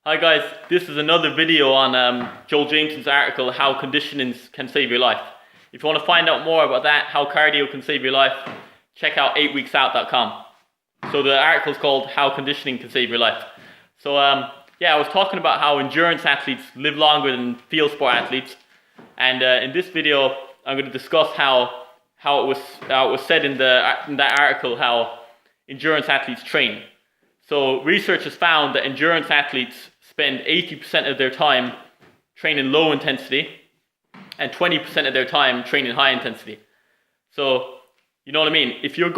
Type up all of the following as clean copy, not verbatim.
Hi guys, this is another video on Joel Jameson's article, How Conditioning Can Save Your Life. If you want to find out more about that, how cardio can save your life, check out 8weeksout.com. So the article is called How Conditioning Can Save Your Life. So I was talking about how endurance athletes live longer than field sport athletes. And in this video, I'm going to discuss how it was said in that article, how endurance athletes train. So research has found that endurance athletes spend 80% of their time training low intensity and 20% of their time training high intensity. So, you know what I mean? If your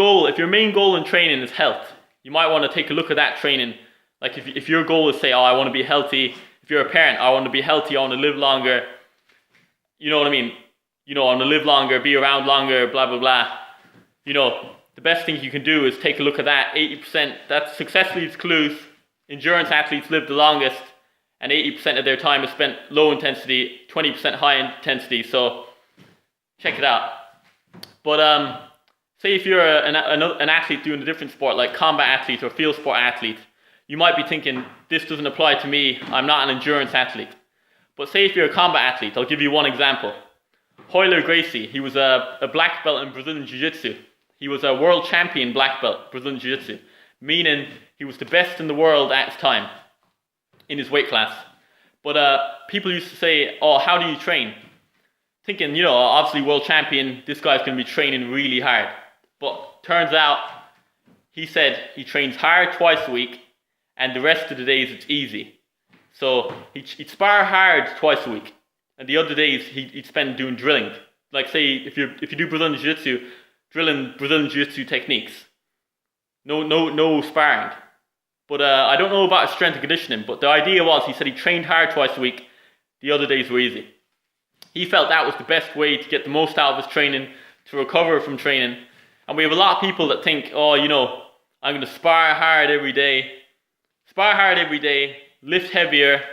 main goal in training is health, you might want to take a look at that training. Like if your goal is, say, I want to be healthy. If you're a parent, I want to be healthy, I want to live longer. You know what I mean? I want to live longer, be around longer, blah, blah, blah. The best thing you can do is take a look at that 80%. That successfully excludes endurance athletes live the longest, and 80% of their time is spent low intensity, 20% high intensity. So check it out. But say if you're an athlete doing a different sport, like combat athlete or field sport athlete, you might be thinking, this doesn't apply to me, I'm not an endurance athlete. But say if you're a combat athlete, I'll give you one example. Royler Gracie, he was a black belt in Brazilian Jiu-Jitsu. He was a world champion black belt, Brazilian Jiu-Jitsu, meaning he was the best in the world at his time, in his weight class. But people used to say, oh, how do you train? Thinking, obviously world champion, this guy's going to be training really hard. But turns out, he said he trains hard twice a week, and the rest of the days it's easy. So he'd spar hard twice a week, and the other days he'd spend doing drilling. Like say, if you do Brazilian Jiu-Jitsu, drilling Brazilian Jiu-Jitsu techniques. No sparring. But I don't know about his strength and conditioning, but the idea was, he said he trained hard twice a week, the other days were easy. He felt that was the best way to get the most out of his training, to recover from training. And we have a lot of people that think, oh, I'm going to spar hard every day, lift heavier,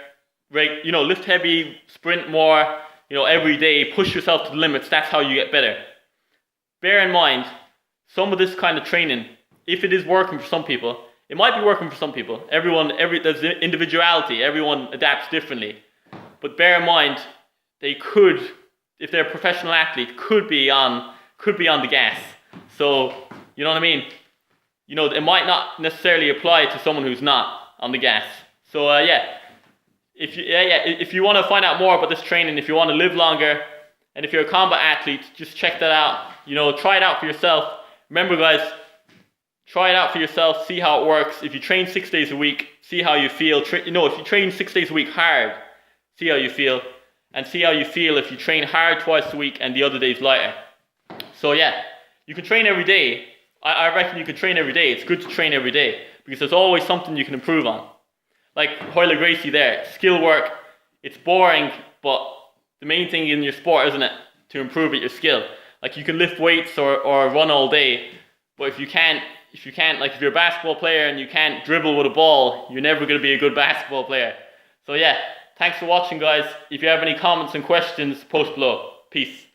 lift heavy, sprint more, every day, push yourself to the limits, that's how you get better. Bear in mind, some of this kind of training, if it is working for some people, it might be working for some people. There's individuality, everyone adapts differently. But bear in mind, they could, if they're a professional athlete, could be on the gas. So, you know what I mean? It might not necessarily apply to someone who's not on the gas. So if you want to find out more about this training, if you want to live longer, and if you're a combat athlete, just check that out. Try it out for yourself. Remember, guys, try it out for yourself. See how it works. If you train 6 days a week, see how you feel. If you train 6 days a week hard, see how you feel. And see how you feel if you train hard twice a week and the other days lighter. So you can train every day. I reckon you can train every day. It's good to train every day because there's always something you can improve on. Like Royler Gracie there, skill work. It's boring, but the main thing in your sport, isn't it, to improve at your skill? Like you can lift weights or run all day, but if you're a basketball player and you can't dribble with a ball, you're never going to be a good basketball player. So thanks for watching, guys. If you have any comments and questions, post below. Peace.